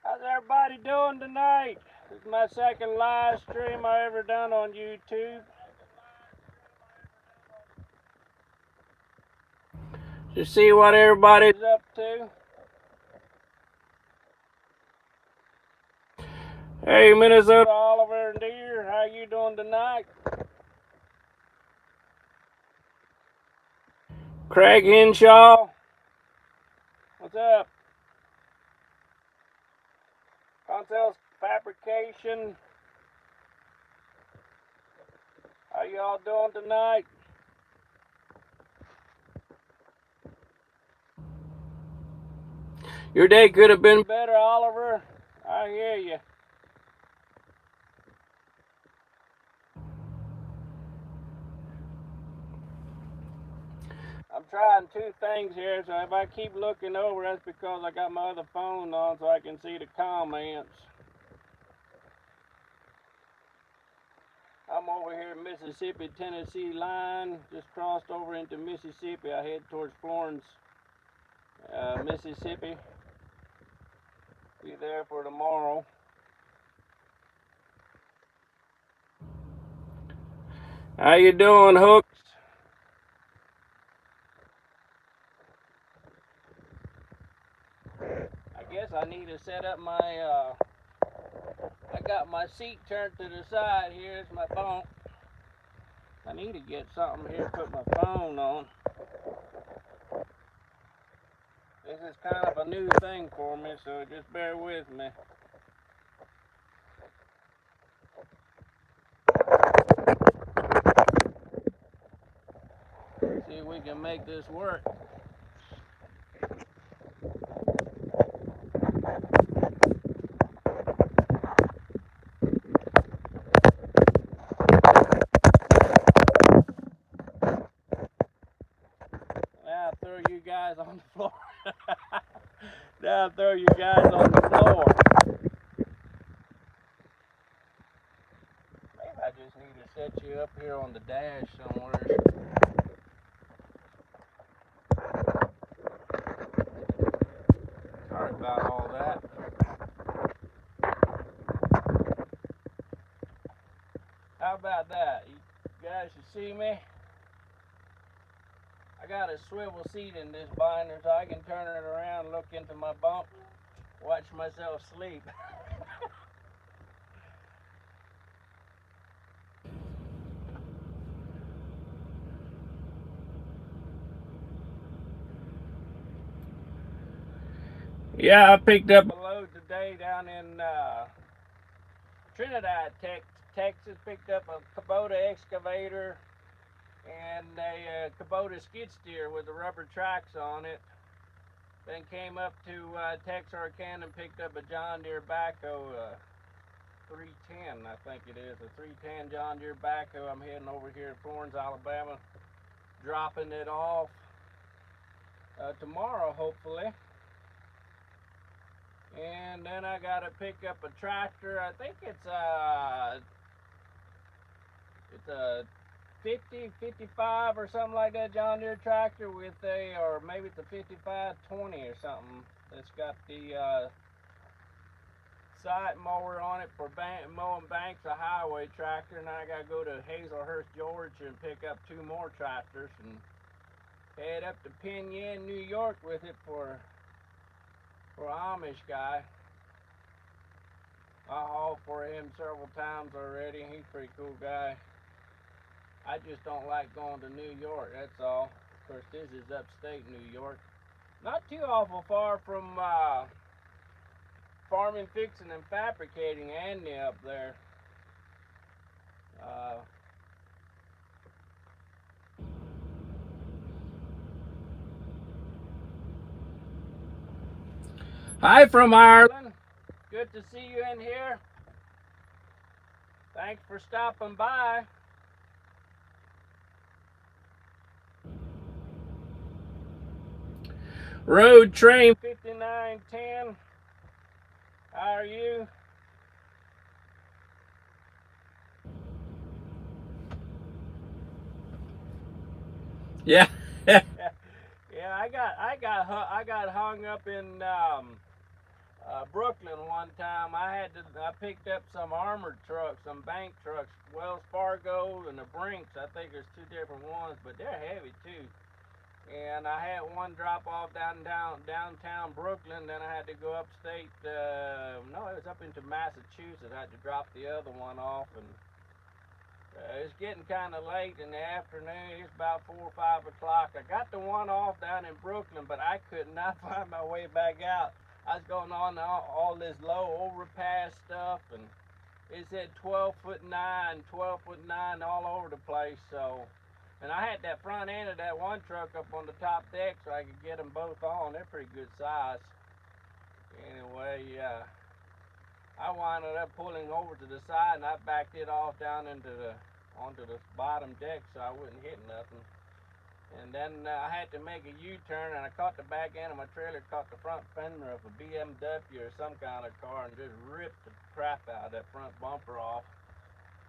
How's everybody doing tonight? This is my second live stream I ever done on YouTube. To see what everybody's up to. Hey, Minnesota Oliver and Deer, how you doing tonight? Craig Henshaw, what's up? Concel's Fabrication, how y'all doing tonight? Your day could have been better, Oliver. I hear you. I'm trying two things here, so if I keep looking over, that's because I got my other phone on so I can see the comments. I'm over here in Mississippi-Tennessee line, just crossed over into Mississippi. I head towards Florence, Mississippi. Be there for tomorrow. How you doing, Hooks? I guess I need to set up my, I got my seat turned to the side. Here's my bunk. I need to get something here to put my phone on. This is kind of a new thing for me, so just bear with me. See if we can make this work. Now I'll throw you guys on the floor. Now I'll throw you guys on the floor. Maybe I just need to set you up here on the dash somewhere. Sorry about all that. How about that? You guys should see me. I got a swivel seat in this binder so I can turn it around, look into my bunk, watch myself sleep. Yeah, I picked up a load today down in Trinidad, Texas. Picked up a Kubota excavator and a Kubota skid steer with the rubber tracks on it. Then came up to Texarkana and picked up a John Deere backhoe, 310, I think it is, a 310 John Deere backhoe. I'm heading over here to Florence, Alabama, dropping it off tomorrow, hopefully. And then I got to pick up a tractor. I think it's a 50, 55 or something like that John Deere tractor with a, or maybe it's a 5520 or something. It's got the side mower on it for mowing banks, a highway tractor. And I got to go to Hazelhurst, Georgia and pick up two more tractors and head up to Penn Yan, New York with it for an Amish guy. I hauled for him several times already. He's a pretty cool guy. I just don't like going to New York, that's all. Of course, this is upstate New York. Not too awful far from farming, fixing, and fabricating Andy up there. Hi from Ireland. Good to see you in here. Thanks for stopping by. Road Train 5910. How are you? Yeah. Yeah, I got hung up in Brooklyn one time. I picked up some armored trucks, some bank trucks, Wells Fargo and the Brinks. I think there's two different ones, but they're heavy too. And I had one drop off downtown Brooklyn. Then I had to go upstate. No, it was up into Massachusetts. I had to drop the other one off, and it's getting kind of late in the afternoon. It's about 4 or 5 o'clock. I got the one off down in Brooklyn, but I could not find my way back out. I was going on all this low overpass stuff, and it said 12'9", 12'9" all over the place. So, and I had that front end of that one truck up on the top deck, so I could get them both on. They're pretty good size. Anyway, I wound up pulling over to the side, and I backed it off down onto the bottom deck, so I wouldn't hit nothing. And then I had to make a U-turn, and I caught the back end of my trailer, caught the front fender of a BMW or some kind of car, and just ripped the crap out of that front bumper off.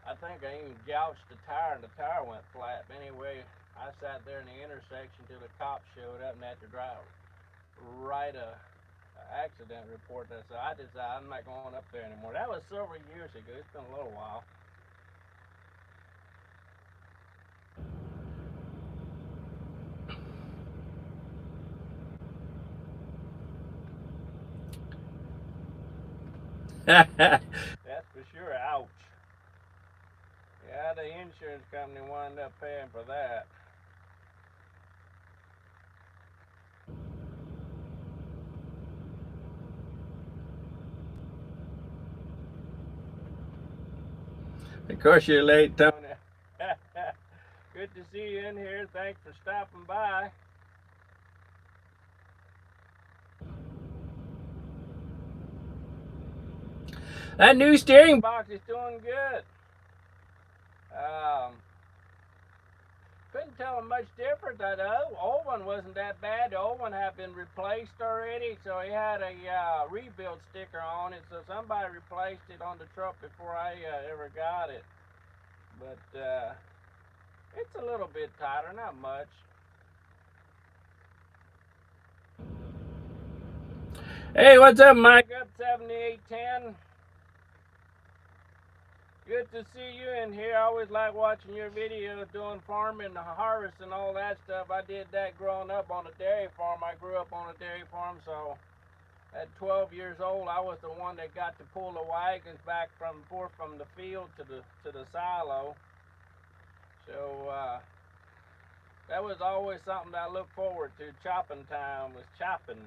I think I even gouged the tire, and the tire went flat. But anyway, I sat there in the intersection till the cops showed up and had to write a accident report. So I decided I'm not going up there anymore. That was several years ago. It's been a little while. That's for sure. Ouch. Yeah, the insurance company wound up paying for that. Of course, you're late, Tony. Good to see you in here. Thanks for stopping by. That new steering box is doing good. Um, couldn't tell them much different. That old one wasn't that bad. The old one had been replaced already, so it had a rebuild sticker on it. So somebody replaced it on the truck before I ever got it. But it's a little bit tighter, not much. Hey, what's up, Mike? Up 7810. Good to see you in here. I always like watching your videos doing farming, harvest, and all that stuff. I did that growing up on a dairy farm. I grew up on a dairy farm, so at 12 years old, I was the one that got to pull the wagons back from the field to the silo. So that was always something that I looked forward to. Chopping time was chopping.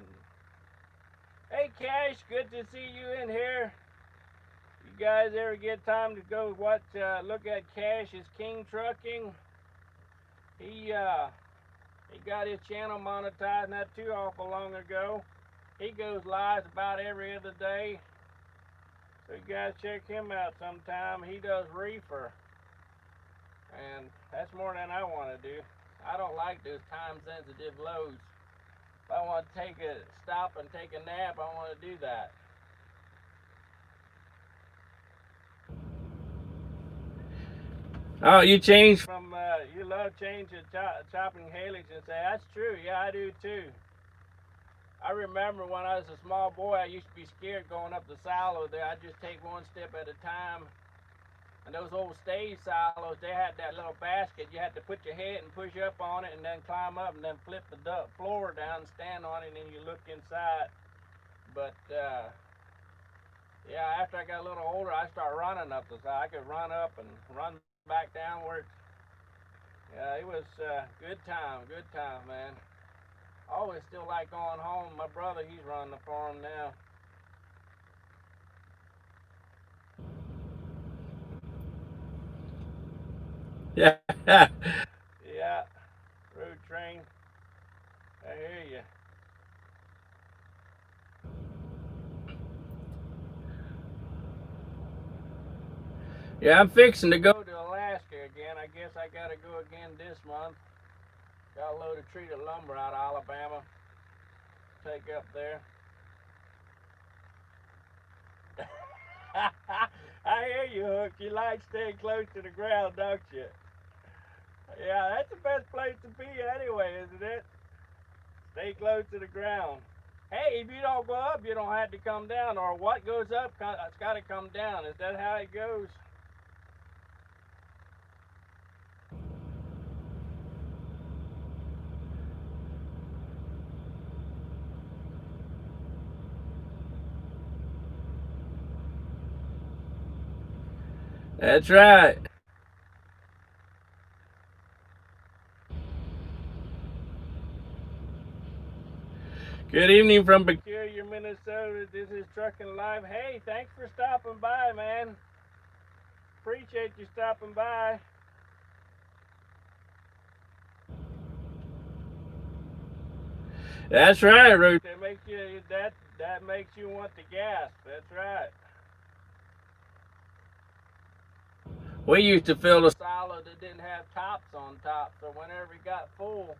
Hey, Cash, good to see you in here. You guys ever get time to go look at Cash's King Trucking? He got his channel monetized not too awful long ago. He goes live about every other day. So you guys check him out sometime. He does reefer. And that's more than I want to do. I don't like those time sensitive loads. If I want to stop and take a nap, I want to do that. Oh, you changed from, you love changing chopping helix and say, that's true. Yeah, I do too. I remember when I was a small boy, I used to be scared going up the silo there. I'd just take one step at a time. And those old stage silos, they had that little basket. You had to put your head and push up on it and then climb up and then flip the floor down, stand on it, and then you look inside. But, yeah, after I got a little older, I started running up the side. I could run up and run back downward. Yeah, it was good time, man. I always still like going home. My brother, he's running the farm now. Yeah. Yeah, road train. I hear you. Yeah, I'm fixing to go to Alaska again. I guess I gotta go again this month. Got a load of treated lumber out of Alabama. Take up there. I hear you, Hook. You like staying close to the ground, don't you? Yeah, that's the best place to be anyway, isn't it? Stay close to the ground. Hey, if you don't go up, you don't have to come down. Or what goes up, it's got to come down. Is that how it goes? That's right. Good evening from Peculiar, Minnesota. This is Trucking Live. Hey, thanks for stopping by, man. Appreciate you stopping by. That's right, Ruth. That makes you want the gas. That's right. We used to fill a silo that didn't have tops on top, so whenever it got full,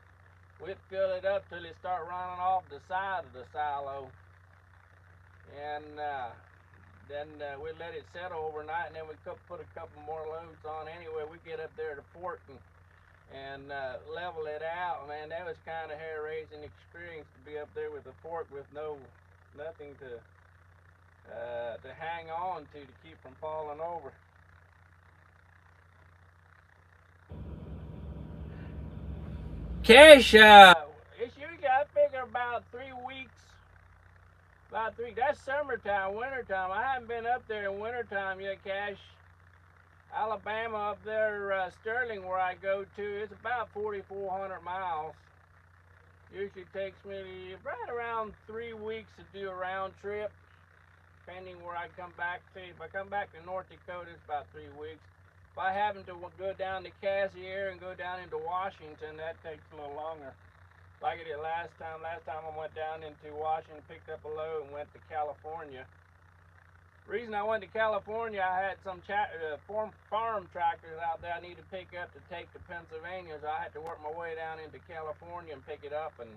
we'd fill it up till it start running off the side of the silo, and then we'd let it settle overnight, and then we could put a couple more loads on. Anyway, we get up there to port and level it out. Man, that was kind of hair raising experience to be up there with a fork with nothing to hang on to keep from falling over. Cash, it's usually I figure about 3 weeks. About three. That's summertime, wintertime. I haven't been up there in wintertime yet, Cash. Alabama up there, Sterling, where I go to, it's about 4,400 miles. Usually takes me right around 3 weeks to do a round trip, depending where I come back to. If I come back to North Dakota, it's about 3 weeks. If I happen to go down to Cassier and go down into Washington, that takes a little longer. Like I did last time. Last time I went down into Washington, picked up a load, and went to California. Reason I went to California, I had some farm tractors out there I needed to pick up to take to Pennsylvania, so I had to work my way down into California and pick it up, and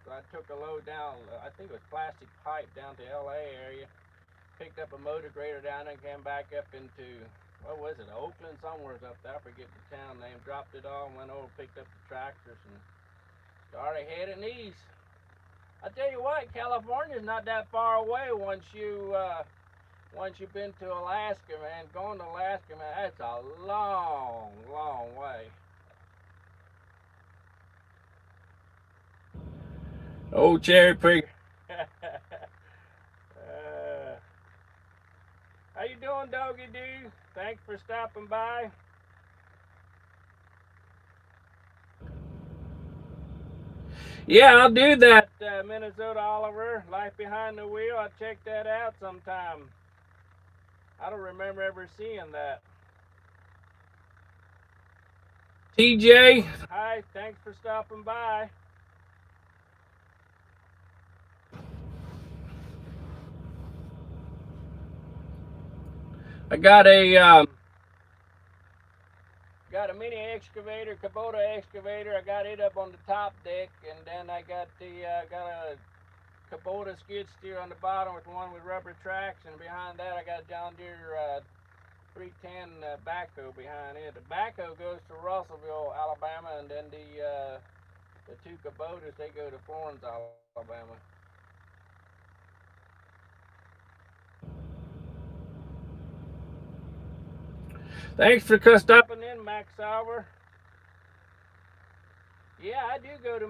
so I took a load down. I think it was plastic pipe down to L.A. area. Picked up a motor grader down there and came back up into what was it, Oakland somewhere's up there. I forget the town name. Dropped it all and went over, picked up the tractors and started heading east. I tell you what, California's not that far away once you've been to Alaska, man. Going to Alaska, man, that's a long, long way. Oh, cherry picker. How you doing, Doggy Doo? Thanks for stopping by. Yeah, I'll do that, Minnesota Oliver. Life Behind the Wheel. I'll check that out sometime. I don't remember ever seeing that. TJ, hi, thanks for stopping by. I got a mini excavator, Kubota excavator. I got it up on the top deck, and then I got a Kubota skid steer on the bottom with one with rubber tracks, and behind that I got a John Deere 310 backhoe behind it. The backhoe goes to Russellville, Alabama, and then the two Kubotas they go to Florence, Alabama. Thanks for stopping in, Max Sauber. Yeah, I do go to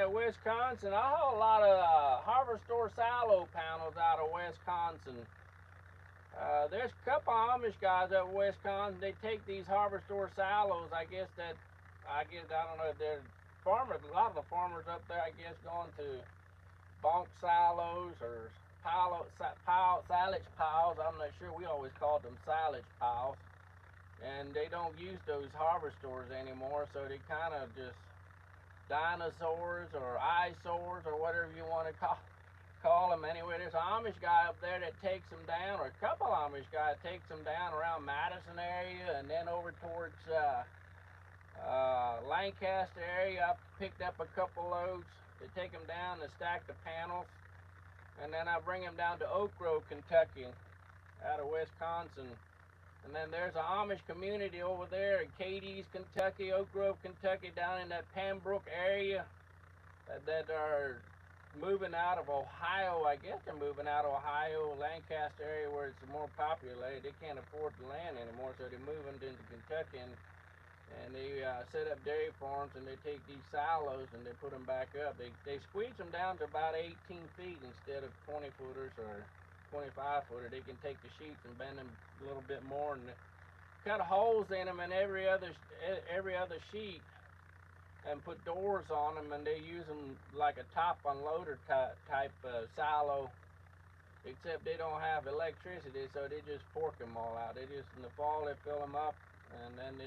Wisconsin. I haul a lot of Harvestor silo panels out of Wisconsin. There's a couple of Amish guys up in Wisconsin. They take these Harvestor silos. I don't know. They're farmers. A lot of the farmers up there, I guess, going to bonk silos or silage piles. I'm not sure. We always called them silage piles, and they don't use those Harvestors anymore. So they kind of just dinosaurs or eyesores or whatever you want to call them. Anyway, there's an Amish guy up there that takes them down, or a couple Amish guys takes them down around Madison area and then over towards Lancaster area. I picked up a couple loads. They take them down and stack the panels, and then I bring them down to Oak Grove, Kentucky, out of Wisconsin. And then there's an Amish community over there in Cadiz, Kentucky, Oak Grove, Kentucky, down in that Pembroke area that are moving out of Ohio. I guess they're moving out of Ohio, Lancaster area where it's more populated. They can't afford the land anymore, so they're moving into Kentucky, and they set up dairy farms, and they take these silos and they put them back up. They squeeze them down to about 18 feet instead of 20 footers or 25 footer. They can take the sheets and bend them a little bit more and cut holes in them in every other sheet and put doors on them, and they use them like a top unloader type silo, except they don't have electricity, so they just fork them all out. They just, in the fall, they fill them up, and then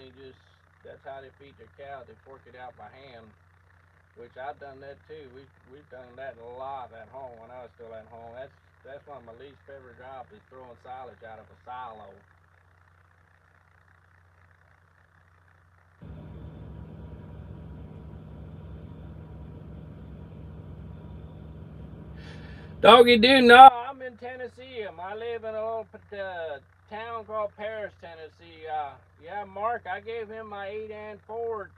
that's how they feed their cows. They fork it out by hand, which I've done that too. We've done that a lot at home when I was still at home. That's one of my least favorite jobs, is throwing silage out of a silo. Doggy do, no, I'm in Tennessee. I live in a little town called Paris, Tennessee. Yeah, Mark, I gave him my 8 and Ford.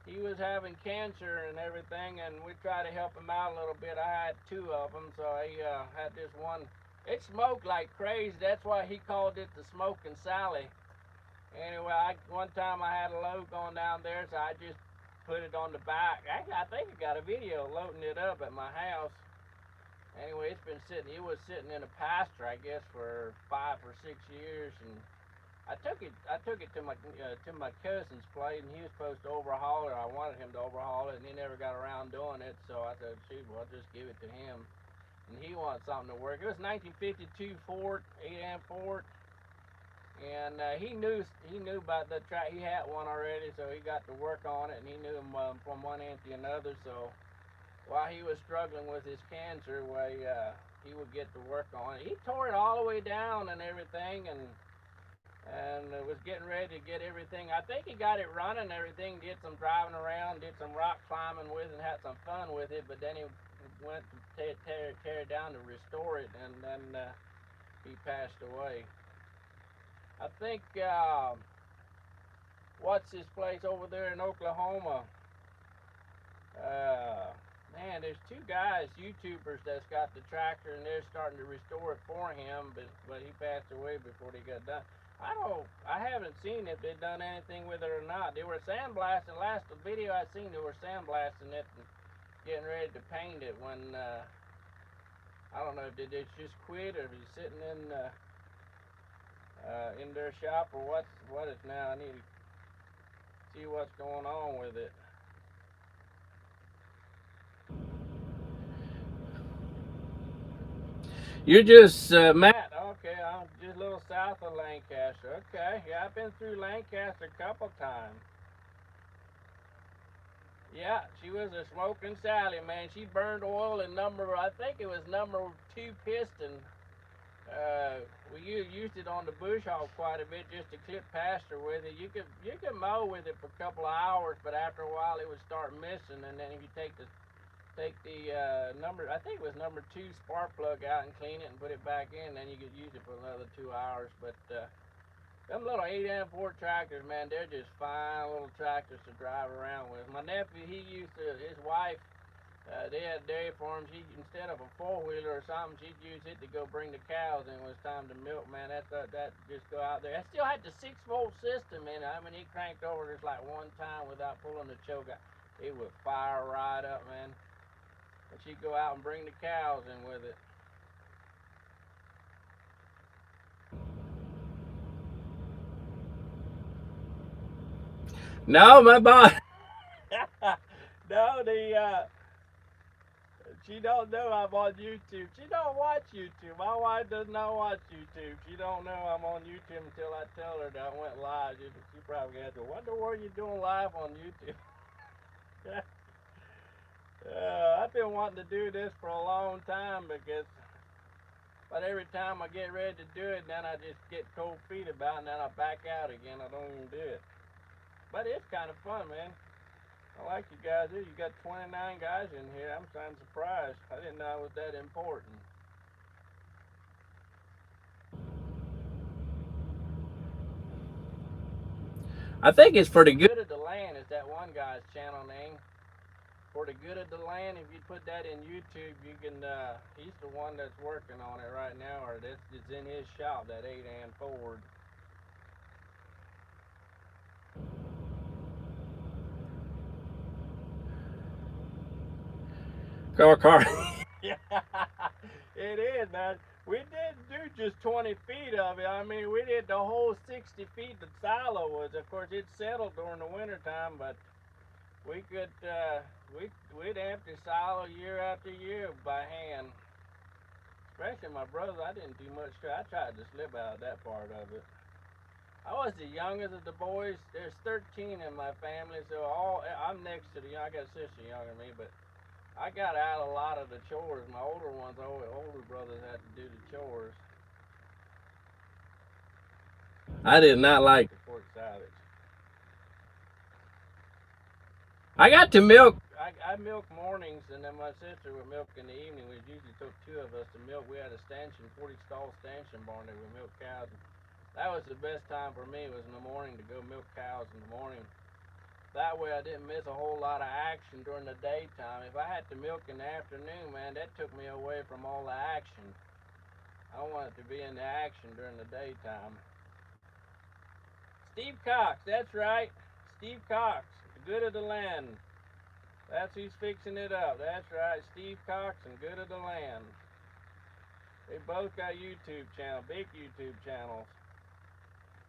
He was having cancer and everything, and we tried to help him out a little bit. I had two of them, so I had this one. It smoked like crazy. That's why he called it the Smoking Sally. Anyway, one time I had a load going down there, so I just put it on the back. Actually, I think I got a video loading it up at my house. Anyway, it was sitting in a pasture, I guess, for 5 or 6 years, and I took it to my cousin's place, and he was supposed to overhaul it. I wanted him to overhaul it, and he never got around doing it, so I said, shoot, well, I'll just give it to him. And he wanted something to work. It was 1952 Ford, 8 and Ford, and he knew about the track. He had one already, so he got to work on it, and he knew him from one end to another, so while he was struggling with his cancer, he would get to work on it. He tore it all the way down and everything, and was getting ready to get everything. I think he got it running and everything, did some driving around, did some rock climbing with it, and had some fun with it, but then he went to tear it down to restore it, and then he passed away. I think, what's his place over there in Oklahoma? Uh, Man, there's two guys, YouTubers, that's got the tractor, and they're starting to restore it for him, but he passed away before they got done. I haven't seen if they've done anything with it or not. They were sandblasting. Last video I seen, they were sandblasting it and getting ready to paint it. When I don't know if they just quit or if he's sitting in their shop or what is now. I need to see what's going on with it. You're just Matt. Okay, I'm just a little south of Lancaster. Okay, yeah, I've been through Lancaster a couple times. Yeah, she was a smoking Sally, man. She burned oil in I think it was number 2 piston. We used it on the bush hog quite a bit just to clip pasture with it. You could mow with it for a couple of hours, but after a while it would start missing. And then if you take the number, I think it was number 2 spark plug out and clean it and put it back in, then you could use it for another 2 hours. But them little 8 and Ford tractors, man, they're just fine little tractors to drive around with. My nephew, his wife, they had dairy farms. Instead of a 4-wheeler or something, she'd use it to go bring the cows in when it was time to milk, man. That just go out there. I still had the 6-volt system in it. I mean, it cranked over just like one time without pulling the choke out. It would fire right up, man. And she'd go out and bring the cows in with it. No, my boss. No, she don't know I'm on YouTube. She don't watch YouTube. My wife does not watch YouTube. She don't know I'm on YouTube until I tell her that I went live. She probably has to wonder what you're doing live on YouTube. I've been wanting to do this for a long time but every time I get ready to do it, then I just get cold feet about it, and then I back out again. I don't even do it. But it's kind of fun, man. I like you guys here. You got 29 guys in here. I'm kind of surprised. I didn't know it was that important. I think it's For the Good of the Land is that one guy's channel name. For the Good of the Land. If you put that in YouTube, you can. He's the one that's working on it right now, or it's in his shop. That 8-and Ford. Car. Yeah, it is, man. We didn't do just 20 feet of it. I mean, we did the whole 60 feet that silo was. Of course, it settled during the winter time, but we could, we'd empty silo year after year by hand. Especially my brother, I didn't do much. I tried to slip out of that part of it. I was the youngest of the boys. There's 13 in my family, so I'm next to I got a sister younger than me, but I got out a lot of the chores. My older brothers had to do the chores. I did not like the pork salad. I got to milk. I milk mornings, and then my sister would milk in the evening. We usually took two of us to milk. We had a stanchion, 40-stall stanchion barn that we milk cows. That was the best time for me, was in the morning to go milk cows in the morning. That way I didn't miss a whole lot of action during the daytime. If I had to milk in the afternoon, man, that took me away from all the action. I wanted to be in the action during the daytime. Steve Cox, that's right. Steve Cox, the Good of the Land. That's who's fixing it up. That's right, Steve Cox and Good of the Land. They both got YouTube channels, big YouTube channels.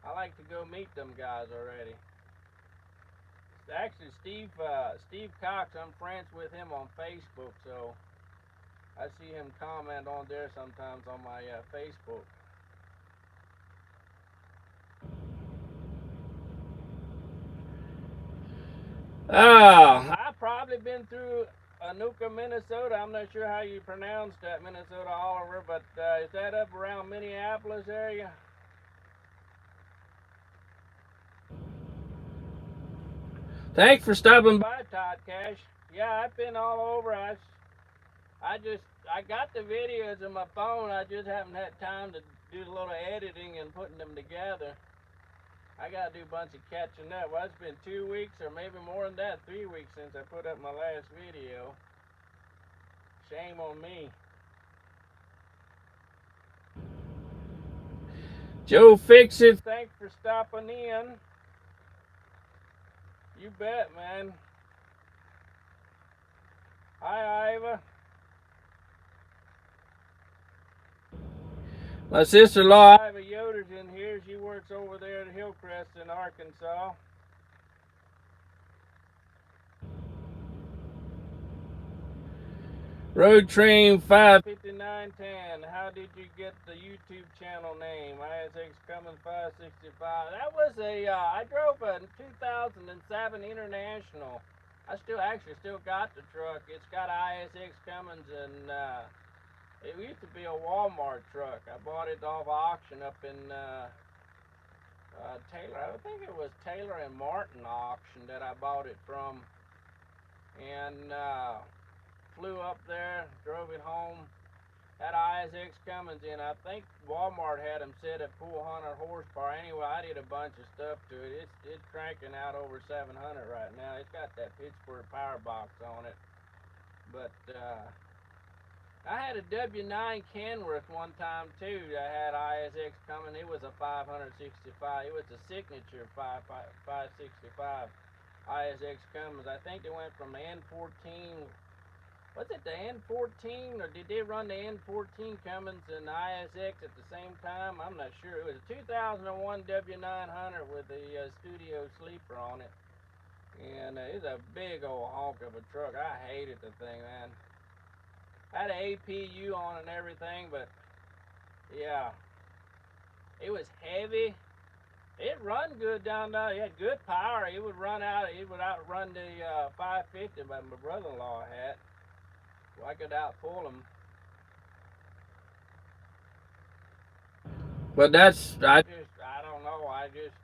I like to go meet them guys already. Actually, Steve Cox, I'm friends with him on Facebook, so I see him comment on there sometimes on my Facebook. I've probably been through Anuka, Minnesota. I'm not sure how you pronounce that, Minnesota, Oliver, but is that up around Minneapolis area? Thanks for stopping by, Todd Cash. Yeah, I've been all over. I got the videos in my phone. I just haven't had time to do a little editing and putting them together. I gotta do a bunch of catching up. Well, it's been 2 weeks or maybe more than that, 3 weeks since I put up my last video. Shame on me. Joe Fix It, thanks for stopping in. You bet, man. Hi, Iva. My sister-in-law, Iva Yoder's in here. She works over there at Hillcrest in Arkansas. Road Train 55910. How did you get the YouTube channel name? ISX Cummins 565. That was I drove a 2007 International. I still got the truck. It's got ISX Cummins, and it used to be a Walmart truck. I bought it off auction up in Taylor. I think it was Taylor and Martin auction that I bought it from, and flew up there, drove it home. Had ISX Cummins in. I think Walmart had them set at 400 horsepower. Anyway, I did a bunch of stuff to it. It's cranking out over 700 right now. It's got that Pittsburgh power box on it. But I had a W9 Kenworth one time too. I had ISX Cummins. It was a 565. It was a signature 565 ISX Cummins. I think they went from N14. Was it the N14, or did they run the N14 Cummins and ISX at the same time? I'm not sure. It was a 2001 W900 with a studio sleeper on it. And it's a big old honk of a truck. I hated the thing, man. Had an APU on and everything, but yeah. It was heavy. It run good down there. It had good power. It would outrun the 550 that my brother-in-law had. So I could outpull him. But I don't know. I just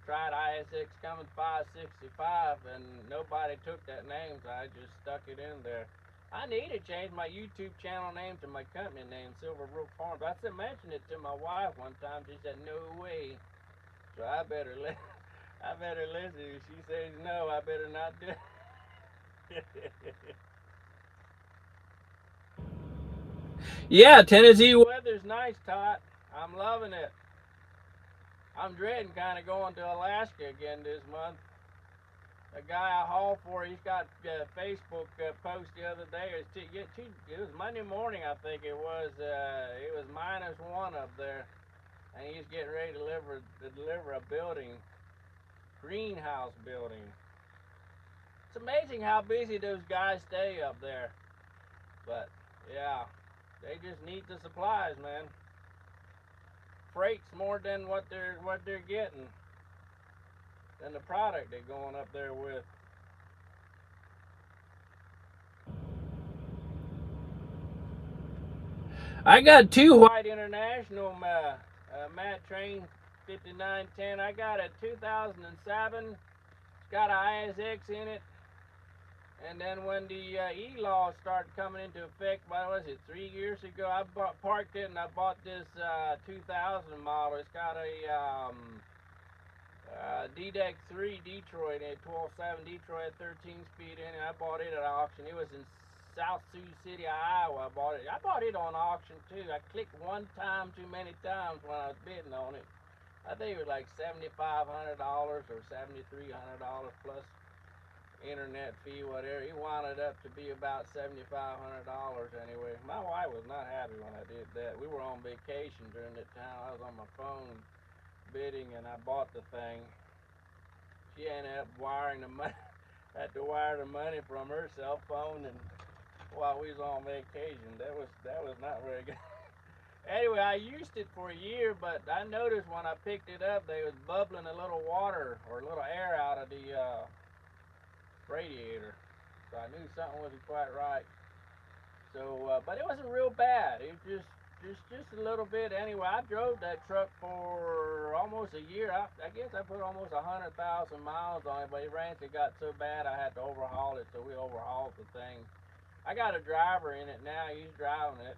tried ISX Cummins 565, and nobody took that name, so I just stuck it in there. I need to change my YouTube channel name to my company name, Silverbrook Farms. mentioned it to my wife one time. She said, no way. So I better I better listen. If she says no, I better not do it. Yeah, Tennessee weather's nice, Todd. I'm loving it. I'm dreading kind of going to Alaska again this month. A guy I haul for, he's got a Facebook post the other day. It was Monday morning, I think it was. It was -1 up there, and he's getting ready to deliver a building, greenhouse building. It's amazing how busy those guys stay up there. But yeah, they just need the supplies, man. Freight's more than what they're getting than the product they're going up there with. I got two White International Matt Train 5910. I got a 2007. It's got an ISX in it. And then when the E-law started coming into effect, what was it, 3 years ago, parked it and I bought this 2000 model. It's got a D-Deck 3 Detroit in it, 12.7 Detroit, 13 speed in it. I bought it at auction. It was in South Sioux City, Iowa. I bought it on auction too. I clicked one time too many times when I was bidding on it. I think it was like $7,500 or $7,300 plus internet fee, whatever. It wound up to be about $7,500 anyway. My wife was not happy when I did that. We were on vacation during that time. I was on my phone bidding and I bought the thing. She ended up wiring the money. Had to wire the money from her cell phone, and while we was on vacation, that was not very good. Anyway, I used it for a year, but I noticed when I picked it up, they was bubbling a little water or a little air out of the radiator, so I knew something wasn't quite right. So, but it wasn't real bad. It just a little bit. Anyway, I drove that truck for almost a year. I guess I put almost 100,000 miles on it, but it got so bad I had to overhaul it. So we overhauled the thing. I got a driver in it now. He's driving it.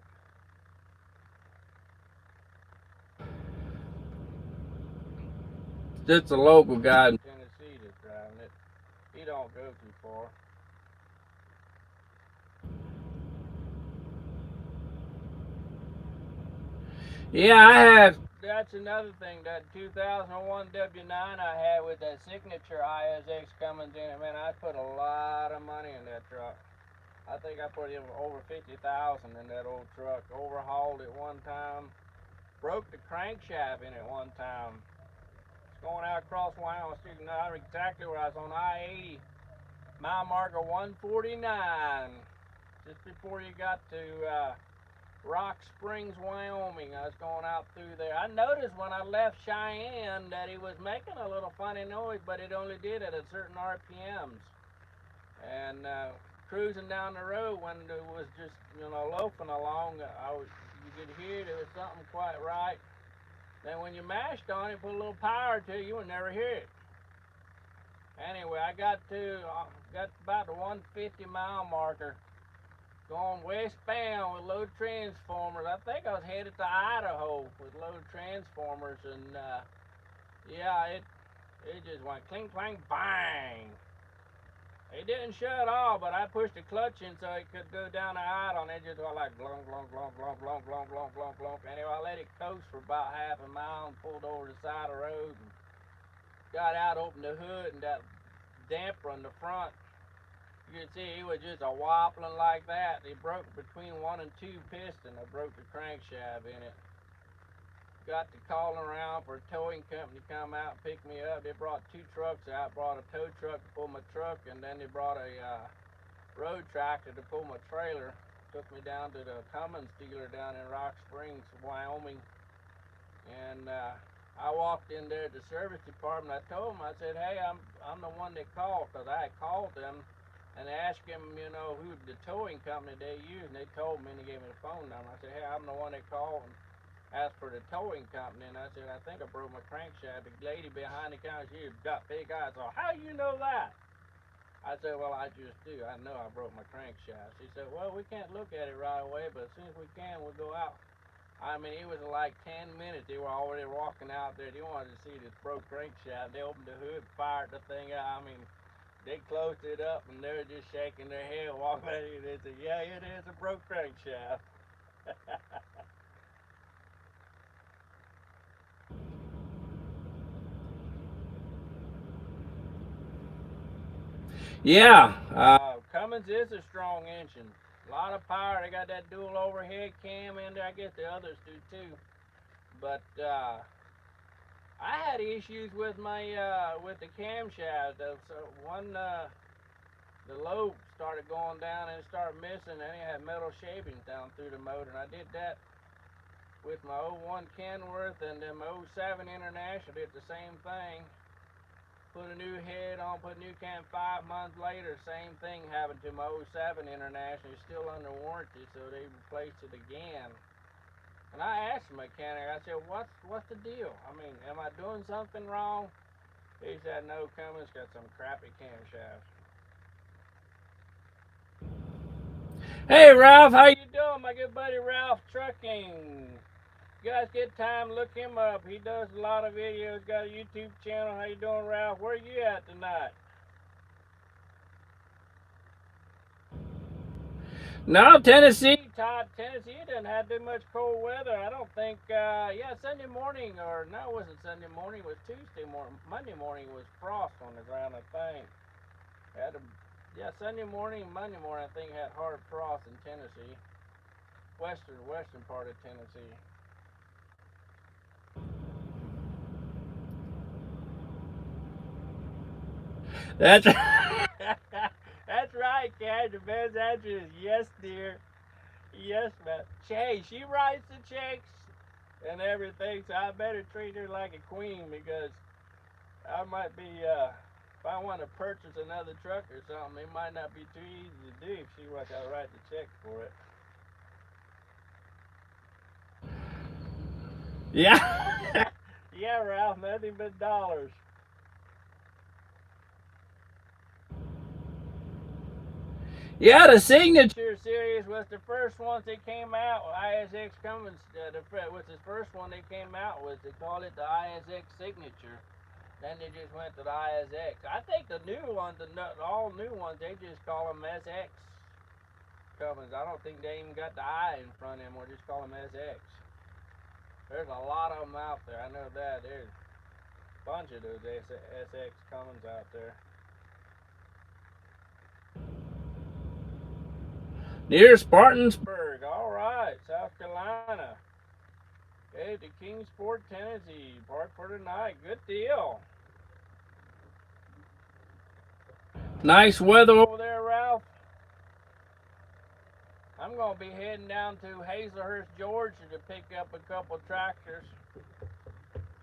Just a local guy in Tennessee that's driving it. He don't go too far. Yeah, I have. That's another thing. That 2001 W9 I had with that signature ISX Cummins in it. Man, I put a lot of money in that truck. I think I put in over 50,000 in that old truck. Overhauled it one time. Broke the crankshaft in it one time. It's going out across Wyoming. Not exactly where I was on I-80, mile marker 149, just before you got to Rock Springs, Wyoming. I was going out through there. I noticed when I left Cheyenne that it was making a little funny noise, but it only did it at certain RPMs. And cruising down the road when it was just, loafing along, you could hear there was something quite right. Then when you mashed on it, put a little power to it, you would never hear it. Anyway, I got about the 150 mile marker, going westbound with low transformers. I think I was headed to Idaho with low transformers, and yeah, it just went clink clank bang. It didn't shut off, but I pushed the clutch in so it could go down the idle, and it just went like glunk glunk glunk glunk glunk glunk glunk glunk glunk. Anyway, I let it coast for about half a mile and pulled over the side of the road and got out, opened the hood, and that damper on the front, you could see it was just a wobbling like that. It broke between one and two piston. I broke the crankshaft in it. Got to calling around for a towing company to come out and pick me up. They brought two trucks out. Brought a tow truck to pull my truck, and then they brought a road tractor to pull my trailer. Took me down to the Cummins dealer down in Rock Springs, Wyoming, and I walked in there at the service department. I told them, I said, hey, I'm the one that called, because I had called them and asked them, who the towing company they used, and they told me, and they gave me the phone number. I said, hey, I'm the one that called and asked for the towing company, and I said, I think I broke my crankshaft. The lady behind the counter, she got big eyes. So, how you know that? I said, well, I just do. I know I broke my crankshaft. She said, well, we can't look at it right away, but as soon as we can, we'll go out. I mean, it was like 10 minutes. They were already walking out there. They wanted to see this broke crankshaft. They opened the hood, fired the thing out. I mean, they closed it up and they were just shaking their head, walking at you. They said, "Yeah, it is a broke crankshaft." Yeah, Cummins is a strong engine. A lot of power. They got that dual overhead cam in there. I guess the others do too. But I had issues with my with the camshaft. So one the lobe started going down and it started missing, and it had metal shavings down through the motor. And I did that with my '01 Kenworth, and then my '07 International did the same thing. Put a new head on, put a new cam. 5 months later, same thing happened to my '07 International. It's still under warranty, so they replaced it again. And I asked the mechanic, I said, what's the deal? I mean, am I doing something wrong? He said, no, Cummins got some crappy camshafts. Hey Ralph, how you doing? My good buddy Ralph Trucking. You guys get time, look him up. He does a lot of videos, got a YouTube channel. How you doing, Ralph? Where you at tonight? No, Tennessee, Todd, Tennessee doesn't have too much cold weather. I don't think, yeah, Sunday morning, or no, it wasn't Sunday morning, it was Tuesday morning. Monday morning was frost on the ground, I think. Had a, yeah, Sunday morning, Monday morning, I think had hard frost in Tennessee. Western part of Tennessee. That's that's right, Cat. The best answer is yes, dear. Yes, man. Hey, she writes the checks and everything, so I better treat her like a queen because I might be, if I want to purchase another truck or something, it might not be too easy to do if she wants to write the check for it. Yeah. Yeah, Ralph, nothing but dollars. Yeah, the Signature series was the first ones that came out. ISX Cummins, was the first one they came out with. They called it the ISX Signature. Then they just went to the ISX. I think the new ones, all new ones, they just call them SX Cummins. I don't think they even got the I in front of them. Or just call them SX. There's a lot of them out there. I know that. There's a bunch of those SX Cummins out there. Near Spartansburg. All right, South Carolina. Hey, to Kingsport, Tennessee. Park for tonight. Good deal. Nice weather over there, Ralph. I'm going to be heading down to Hazelhurst, Georgia to pick up a couple tractors.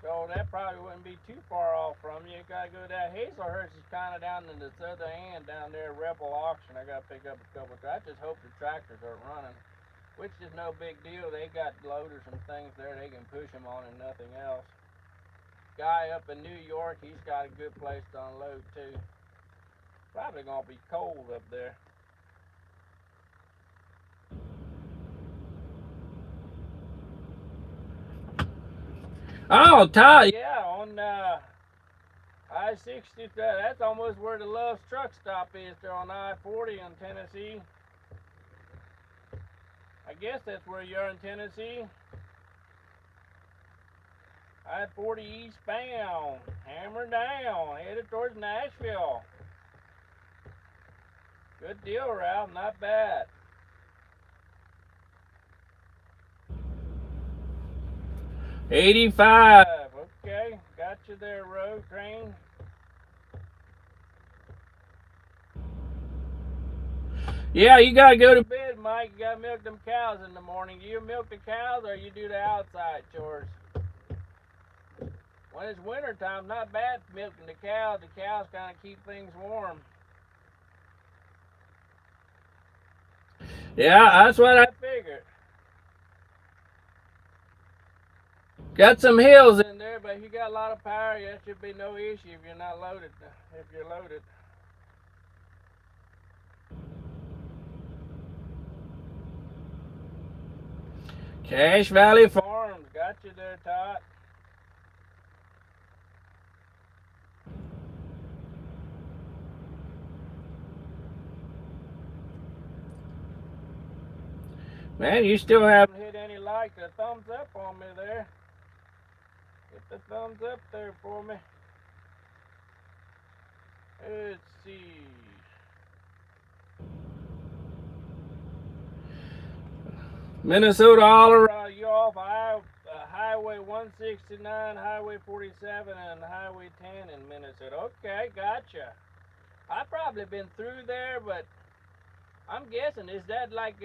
So that probably wouldn't be too far off from you. You got to go down. Hazelhurst is kind of down in the southern end down there, Rebel Auction. I got to pick up a couple. I just hope the tractors are running, which is no big deal. They got loaders and things there. They can push them on and nothing else. Guy up in New York, he's got a good place to unload too. Probably gonna be cold up there. Oh, Todd, yeah, on I-60. That's almost where the Love's truck stop is. There on I-40 in Tennessee. I guess that's where you are in Tennessee. I-40 eastbound, hammer down, headed towards Nashville. Good deal, Ralph. Not bad. 85. Okay, got you there, road train. Yeah, you gotta go to bed, Mike. You gotta milk them cows in the morning. Do you milk the cows or you do the outside chores? When it's winter time, not bad milking the cows. The cows kind of keep things warm. Yeah, that's what I figured. Got some hills in there, but if you got a lot of power, that should be no issue if you're not loaded. If you're loaded. Cache Valley Farms. Got you there, Todd. Man, you still haven't hit any likes. A thumbs up on me there. Hit the thumbs up there for me. Let's see. Minnesota all around. You off Highway 169, Highway 47, and Highway 10 in Minnesota. Okay, gotcha. I've probably been through there, but I'm guessing, is that like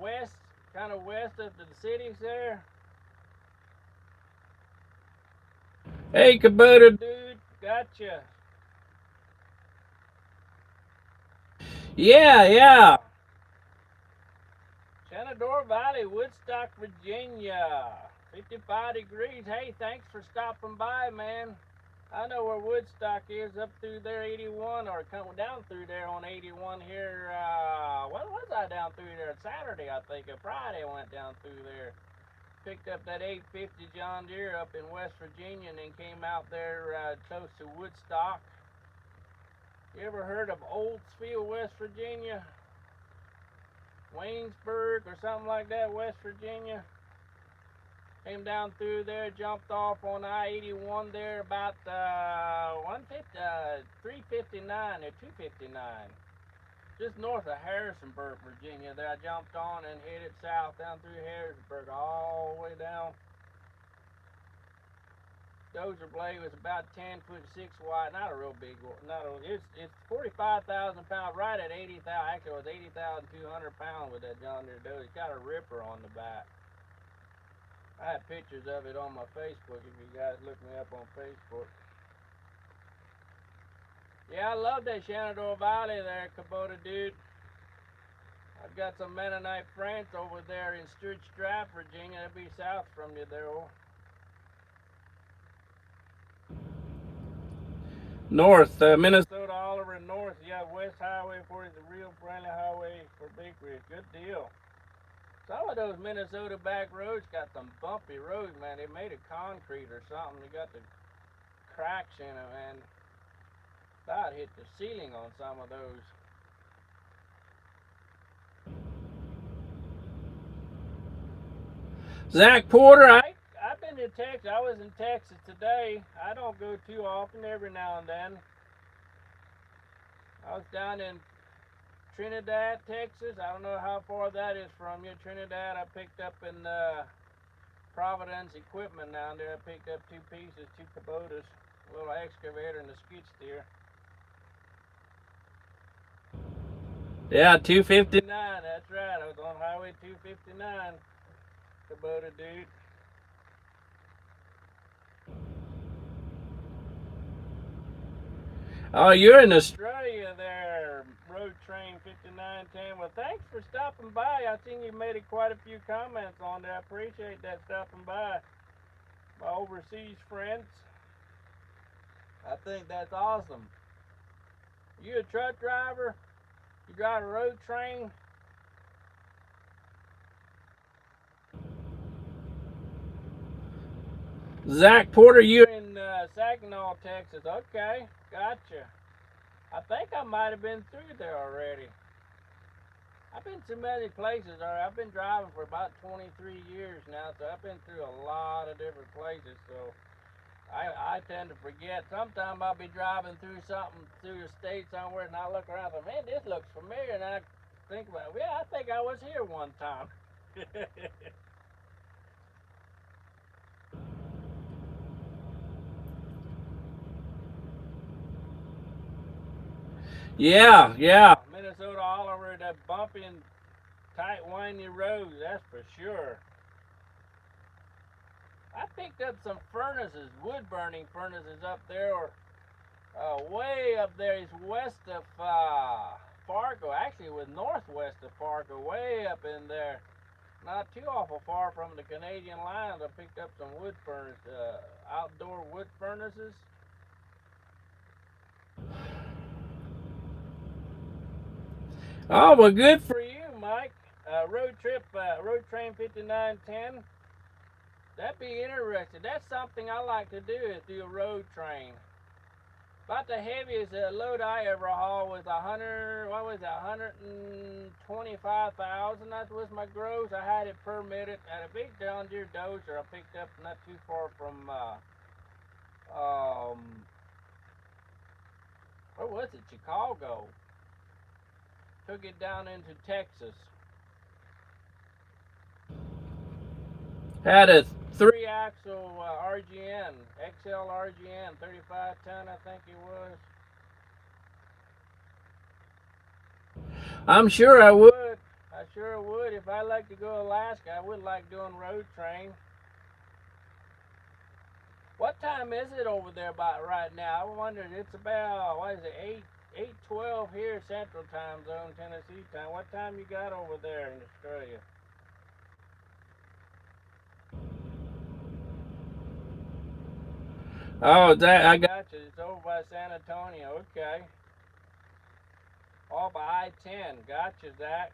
west, kind of west of the cities there? Hey, Kubota dude, gotcha. Yeah. Shenandoah Valley, Woodstock, Virginia. 55 degrees. Hey, thanks for stopping by, man. I know where Woodstock is, up through there, 81, or coming down through there on 81 here. When was I down through there? Saturday, I think. A Friday I went down through there. Picked up that 850 John Deere up in West Virginia and then came out there close to Woodstock. You ever heard of Oldsfield, West Virginia? Waynesburg or something like that, West Virginia. Came down through there, jumped off on I-81 there about 359 or 259. Just north of Harrisonburg, Virginia. There I jumped on and headed south down through Harrisonburg all the way down. Dozer blade was about 10 foot 6 wide, not a real big one. It's 45,000 pounds, right at 80,000. Actually, it was 80,200 pounds with that John Deere Dozer. It's got a ripper on the back. I have pictures of it on my Facebook if you guys look me up on Facebook. Yeah, I love that Shenandoah Valley there, Kubota dude. I've got some Mennonite friends over there in Stewart Strap, Virginia. That'd be south from you there. North, Minnesota, Oliver, north. Yeah, West Highway 40 is a real friendly highway for big rigs. Good deal. Some of those Minnesota back roads got some bumpy roads, man. They made of concrete or something. They got the cracks in them, man. About hit the ceiling on some of those. Zach Porter, I've been to Texas. I was in Texas today. I don't go too often, every now and then. I was down in Trinidad, Texas. I don't know how far that is from you. Trinidad, I picked up in Providence equipment down there. I picked up 2 pieces, 2 Kubotas, a little excavator and a skid steer. Yeah, 259, that's right. I was on Highway 259, Kubota dude. Oh, you're in Australia there, Road Train 5910. Well, thanks for stopping by. I seen you made quite a few comments on there. I appreciate that, stopping by. My overseas friends. I think that's awesome. You a truck driver? You drive a road train? Zach Porter, you in Saginaw, Texas. Okay, gotcha. I think I might have been through there already. I've been to many places. I've been driving for about 23 years now, so I've been through a lot of different places. So I tend to forget. Sometimes I'll be driving through something, through a state somewhere, and I look around and man, this looks familiar. And I think about, yeah, I think I was here one time. Yeah. Minnesota all over that bumpy and tight, windy roads, that's for sure. I picked up some furnaces, wood burning furnaces up there, or way up there is west of Fargo. Actually, it was northwest of Fargo, way up in there. Not too awful far from the Canadian lines. I picked up some wood furnace, outdoor wood furnaces. Oh, well, good for you, Mike. road train 5910. That'd be interesting. That's something I like to do, is do a road train. About the heaviest load I ever hauled was 125,000. That was my gross. I had it permitted at a big John Deere dozer I picked up not too far from where was it? Chicago. Took it down into Texas. Had a 3-axle RGN, XL RGN, 35 ton, I think it was. I'm sure I would. I sure would. If I like to go to Alaska, I would like doing road train. What time is it over there about right now? I wonder. It's about, what is it, 8:12 here, Central Time Zone, Tennessee time. What time you got over there in Australia? Oh, that I got you. It's over by San Antonio. Okay. All by I-10. Gotcha, Zach.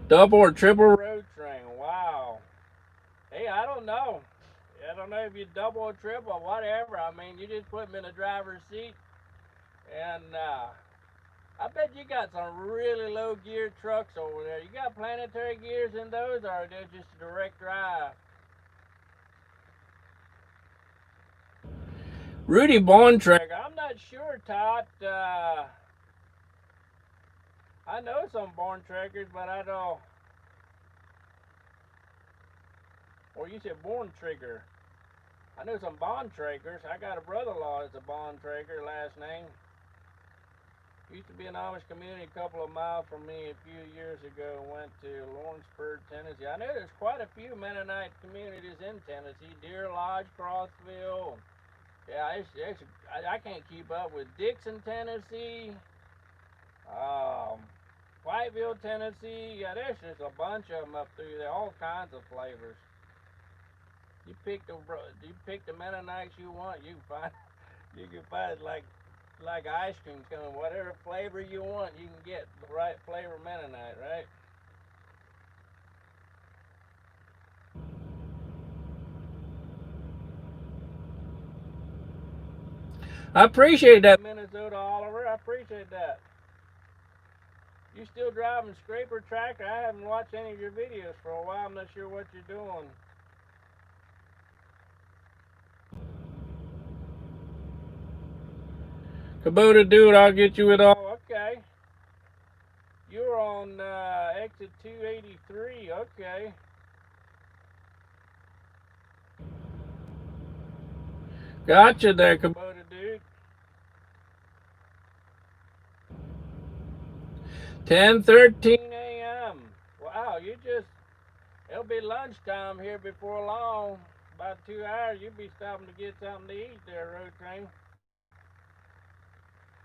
Double or triple road train. Wow. Hey, I don't know. I don't know if you double or triple or whatever. I mean, you just put them in the driver's seat, and I bet you got some really low gear trucks over there. You got planetary gears in those, or are they just direct drive? Rudy Bontrager. I'm not sure, Todd. I know some Bontragers, but I don't. Or you said Bontrager. I know some Bontragers. I got a brother-in-law that's a Bontrager, last name. Used to be an Amish community a couple of miles from me a few years ago. Went to Lawrenceburg, Tennessee. I know there's quite a few Mennonite communities in Tennessee. Deer Lodge, Crossville. Yeah, I can't keep up with Dixon, Tennessee. Um, Whiteville, Tennessee. Yeah, there's just a bunch of them up through there. All kinds of flavors. You pick the Mennonites you want. You can find like ice cream cone, whatever flavor you want, you can get the right flavor Mennonite, right? I appreciate that, Minnesota Oliver. I appreciate that. You still driving scraper tractor? I haven't watched any of your videos for a while. I'm not sure what you're doing. Kubota dude, I'll get you it all. Okay. You're on exit 283. Okay. Gotcha there, Kubota dude. 10:13 a.m. Wow, it'll be lunchtime here before long. About 2 hours, you'll be stopping to get something to eat there, road train.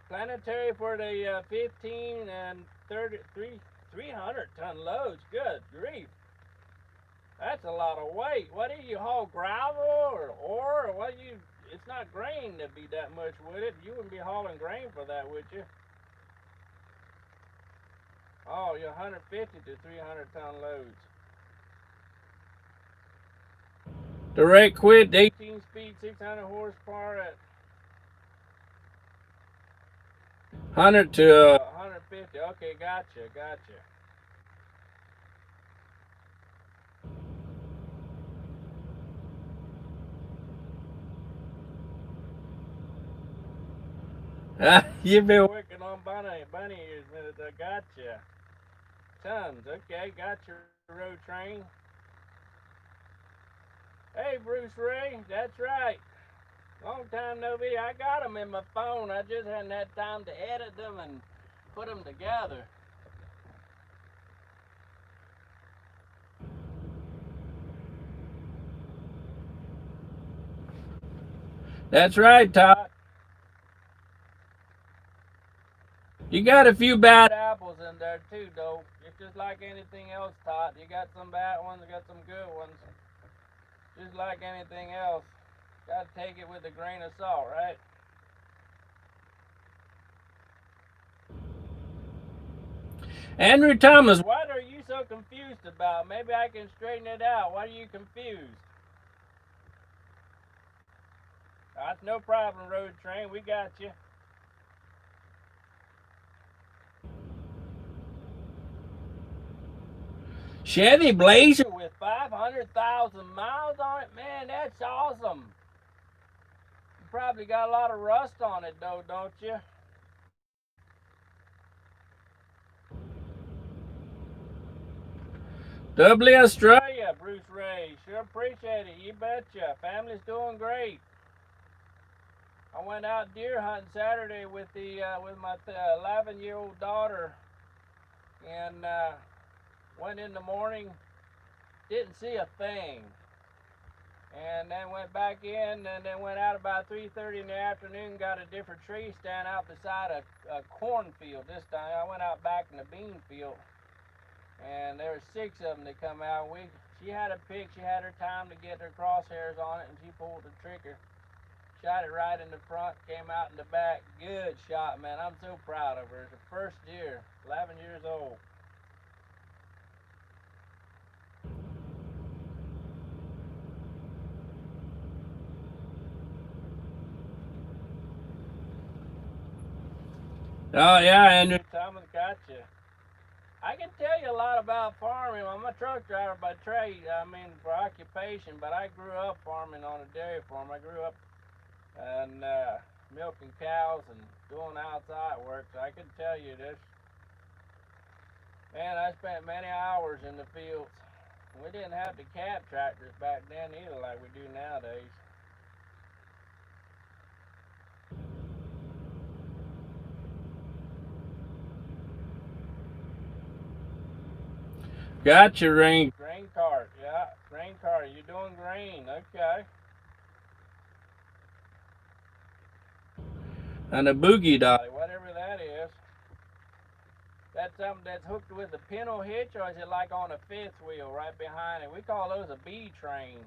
Planetary for the 15 and 33, 300 ton loads. Good grief. That's a lot of weight. What do you haul, gravel or ore? Or what do you, it's not grain to be that much with it. You wouldn't be hauling grain for that, would you? Oh, you're 150 to 300 ton loads. Direct quit, 18 speed, 600 horsepower at 100 to 150. Okay, gotcha. You've been working on bunny ears, minute. I gotcha. Tons. Okay, got your road train. Hey, Bruce Ray, that's right. Long time no video. I got them in my phone. I just hadn't had time to edit them and put them together. That's right, Todd. You got a few bad apples in there too, though. It's just like anything else, Todd. You got some bad ones, you got some good ones. Just like anything else. Gotta take it with a grain of salt, right? Andrew Thomas, what are you so confused about? Maybe I can straighten it out. What are you confused? That's no problem, Road Train. We got you. Chevy Blazer with 500,000 miles on it? Man, that's awesome. You probably got a lot of rust on it, though, don't you? Doubly Australia, Bruce Ray. Sure appreciate it. You betcha. Family's doing great. I went out deer hunting Saturday with my 11-year-old daughter, and went in the morning, didn't see a thing, and then went back in, and then went out about 3:30 in the afternoon. Got a different tree stand out beside a cornfield. This time I went out back in the bean field, and there were 6 of them that come out. She had a pick. She had her time to get her crosshairs on it, and she pulled the trigger. Shot it right in the front, came out in the back. Good shot, man. I'm so proud of her. It's her first deer, 11 years old. Oh, yeah, Andrew Thomas, gotcha. I can tell you a lot about farming. I'm a truck driver by trade, for occupation, but I grew up farming on a dairy farm. I grew up and milking cows and doing outside work, so I can tell you this. Man, I spent many hours in the fields. We didn't have the cab tractors back then either like we do nowadays. Gotcha, grain cart. Yeah, grain cart. You're doing grain. Okay. And a boogie dolly, whatever that is. That's something that's hooked with a pintle hitch, or is it like on a fifth wheel right behind it? We call those a B train.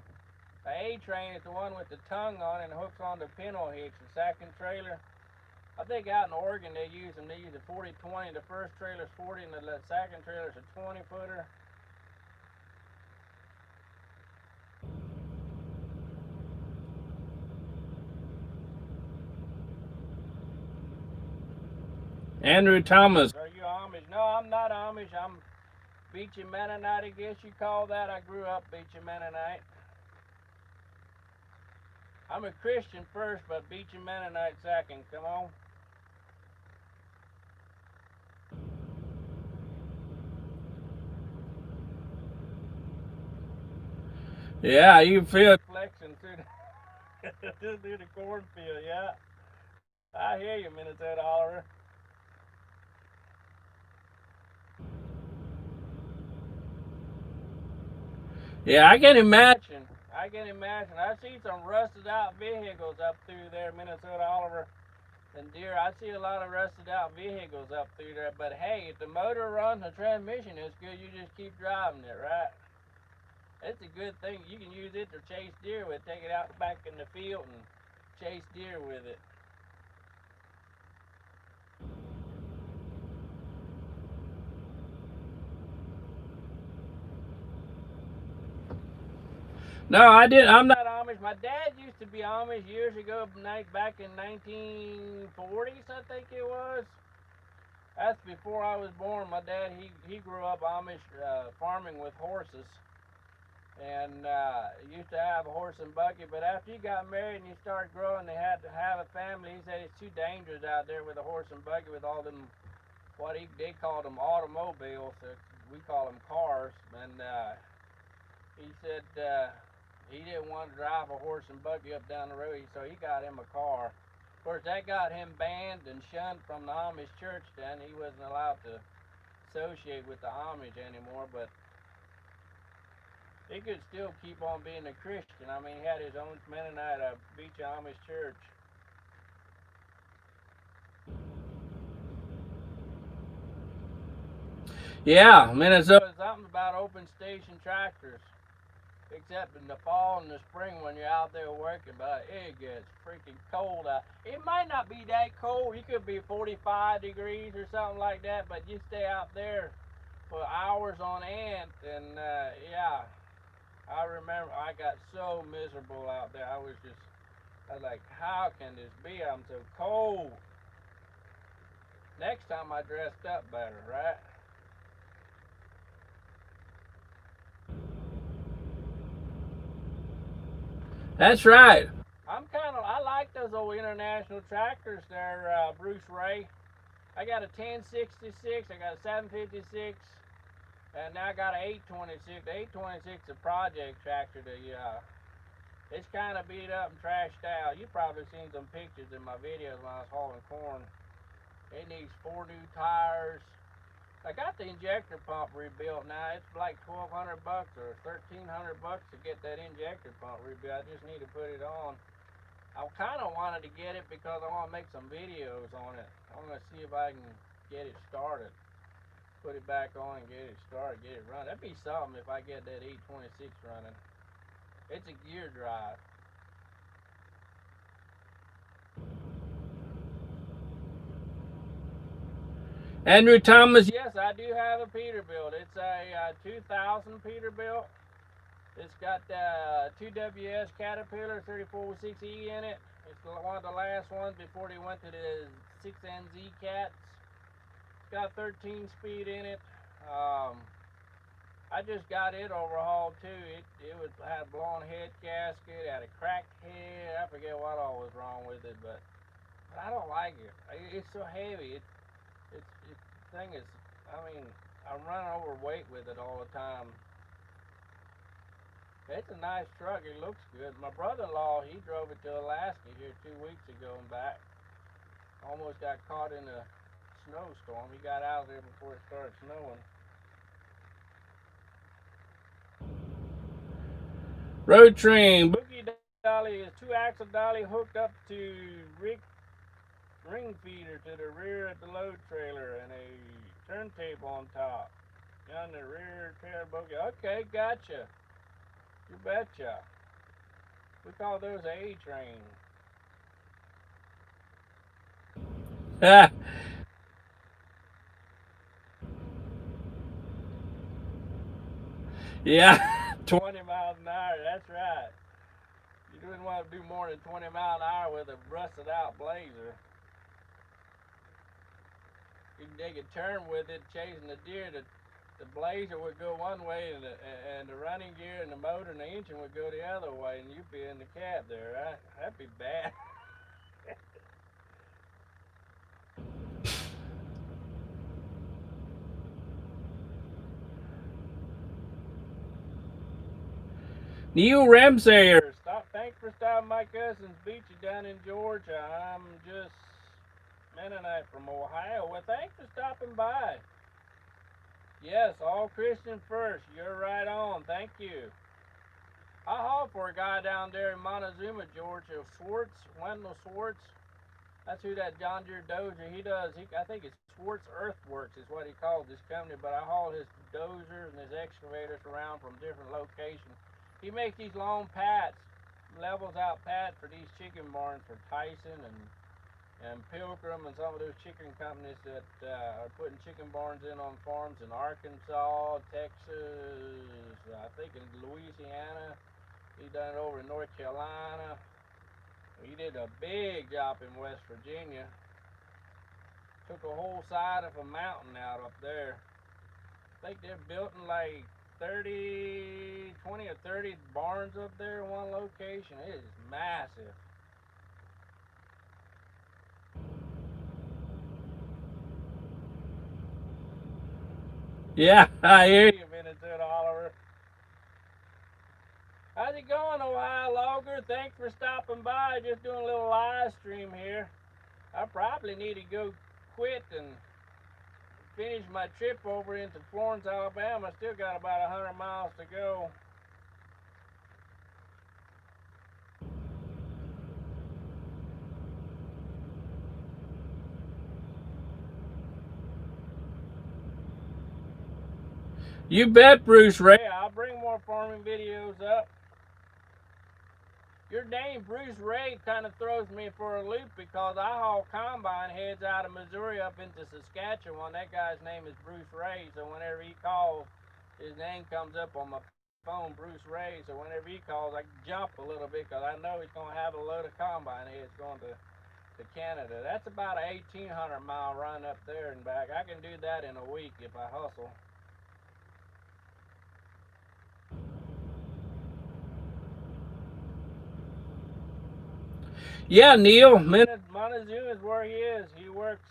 The A train is the one with the tongue on it and hooks on the pintle hitch. The second trailer, I think out in Oregon they use them. They use a 40-20. The first trailer's 40 and the second trailer's a 20-footer. Andrew Thomas, are you Amish? No, I'm not Amish. I'm Beachy Mennonite, I guess you call that. I grew up Beachy Mennonite. I'm a Christian first, but Beachy Mennonite second. Come on. Yeah, you feel flexing through the cornfield. Yeah, I hear you, Minnesota Oliver. Yeah, I can imagine. I can imagine. I see some rusted out vehicles up through there, Minnesota Oliver and deer. I see a lot of rusted out vehicles up through there. But hey, if the motor runs, the transmission is good. You just keep driving it, right? It's a good thing. You can use it to chase deer with. Take it out back in the field and chase deer with it. No, I didn't. I'm not Amish. My dad used to be Amish years ago, back in 1940s, I think it was. That's before I was born. My dad, he grew up Amish farming with horses, and used to have a horse and buggy. But after he got married and he started growing, they had to have a family. He said it's too dangerous out there with a horse and buggy with all them they called them automobiles. We call them cars. And he said he didn't want to drive a horse and buggy up down the road, so he got him a car. Of course, that got him banned and shunned from the Amish church. Then he wasn't allowed to associate with the Amish anymore, but he could still keep on being a Christian. I mean, he had his own Mennonite Beach Amish church. Yeah, Minnesota. Something about open station tractors. except in the fall and the spring when you're out there working, but it gets freaking cold out. It might not be that cold. You could be 45 degrees or something like that, but you stay out there for hours on end, and yeah, I remember I got so miserable out there. I was like, how can this be? I'm so cold. Next time I dressed up better, right? That's right. I like those old international tractors there, Bruce Ray. I got a 1066, I got a 756, and now I got an 826. The 826 is a project tractor. It's kind of beat up and trashed out. You probably seen some pictures in my videos when I was hauling corn. It needs 4 new tires. I got the injector pump rebuilt now. It's like $1,200 or $1,300 to get that injector pump rebuilt. I just need to put it on. I kind of wanted to get it because I want to make some videos on it. I'm going to see if I can get it started. Put it back on and get it started, get it running. That'd be something if I get that 826 running. It's a gear drive. Andrew Thomas, yes, I do have a Peterbilt. It's a 2000 Peterbilt. It's got 2WS Caterpillar 3406E in it. It's one of the last ones before they went to the 6NZ cats. It's got 13 speed in it. I just got it overhauled too. It had a blown head gasket, had a cracked head. I forget what all was wrong with it, but I don't like it. It's so heavy. The thing is, I mean, I'm running overweight with it all the time. It's a nice truck. It looks good. My brother-in-law, he drove it to Alaska here 2 weeks ago and back. Almost got caught in a snowstorm. He got out there before it started snowing. Road train. Boogie dolly is 2-axle dolly hooked up to ring feeder to the rear of the load trailer and a turntable on top. On the rear tail boogie. Okay, gotcha. You betcha. We call those a A-train. Yeah, 20 miles an hour, that's right. You wouldn't want to do more than 20 miles an hour with a rusted out Blazer. You can take a turn with it chasing the deer. The Blazer would go one way, and the running gear and the motor and the engine would go the other way, and you'd be in the cab there, right? That'd be bad. Neil Ramsayer, thanks for stopping my cousin's beach down in Georgia. I'm just Mennonite from Ohio. Well, thanks for stopping by. Yes, all Christian first. You're right on. Thank you. I hauled for a guy down there in Montezuma, Georgia, Wendell Swartz. That's who that John Deere dozer he does. I think it's Swartz Earthworks is what he calls his company. But I haul his dozers and his excavators around from different locations. He makes these long pats, levels out pats for these chicken barns for Tyson and Pilgrim and some of those chicken companies that are putting chicken barns in on farms in Arkansas, Texas, I think in Louisiana. He done it over in North Carolina. He did a big job in West Virginia. Took a whole side of a mountain out up there. I think they're building like 20 or 30 barns up there in one location. It is massive. Yeah, I hear you, Minnesota Oliver. How's it going, Ohio Logger? Thanks for stopping by. Just doing a little live stream here. I probably need to go quit and finish my trip over into Florence, Alabama. I still got about 100 miles to go. You bet, Bruce Ray. I'll bring one. more farming videos up. Your name, Bruce Ray, kind of throws me for a loop because I haul combine heads out of Missouri up into Saskatchewan. That guy's name is Bruce Ray, so whenever he calls, his name comes up on my phone, Bruce Ray. So whenever he calls, I jump a little bit because I know he's going to have a load of combine heads going to Canada. That's about an 1,800-mile run up there and back. I can do that in a week if I hustle. Yeah, Neil, Montezuma is where he is. He works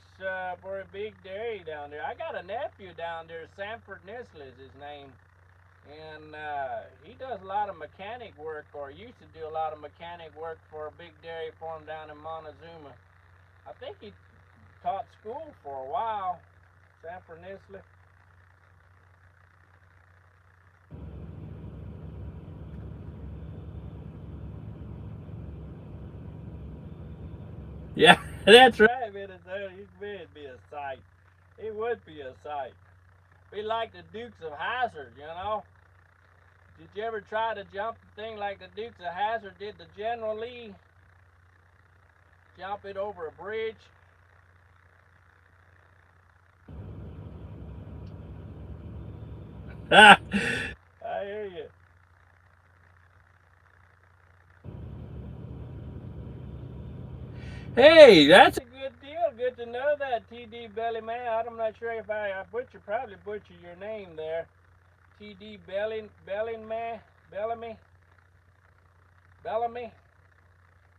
for a big dairy down there. I got a nephew down there, Sanford Nisle is his name. And he does a lot of mechanic work, or used to do a lot of mechanic work for a big dairy farm down in Montezuma. I think he taught school for a while, Sanford Nisle. Yeah, that's right, Minnesota. It'd be a sight. It would be a sight. Be like the Dukes of Hazzard, you know. Did you ever try to jump the thing like the Dukes of Hazzard did the General Lee? Jump it over a bridge? I hear you. Hey, that's a good deal. Good to know that, TD Bellyman. I'm not sure if I probably butcher your name there. TD Bellingman, Bellamy.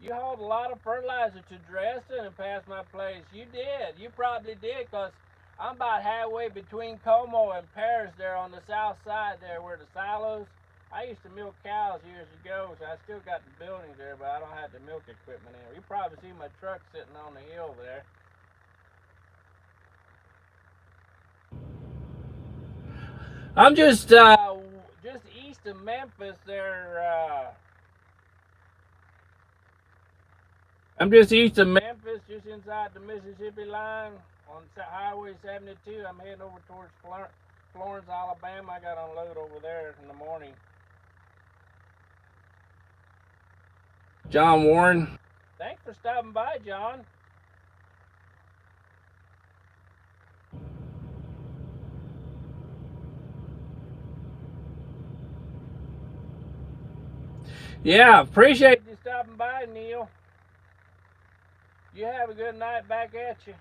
You hauled a lot of fertilizer to Dresden and past my place. You did. You probably did, because I'm about halfway between Como and Paris there on the south side there where the silos. I used to milk cows years ago, so I still got the buildings there, but I don't have the milk equipment in. You probably see my truck sitting on the hill there. I'm just east of Memphis there. I'm just east of Memphis, just inside the Mississippi line on Highway 72. I'm heading over towards Florence, Alabama. I got to unload over there in the morning. John Warren. Thanks for stopping by, John. Yeah, appreciate you stopping by, Neil. You have a good night back at you.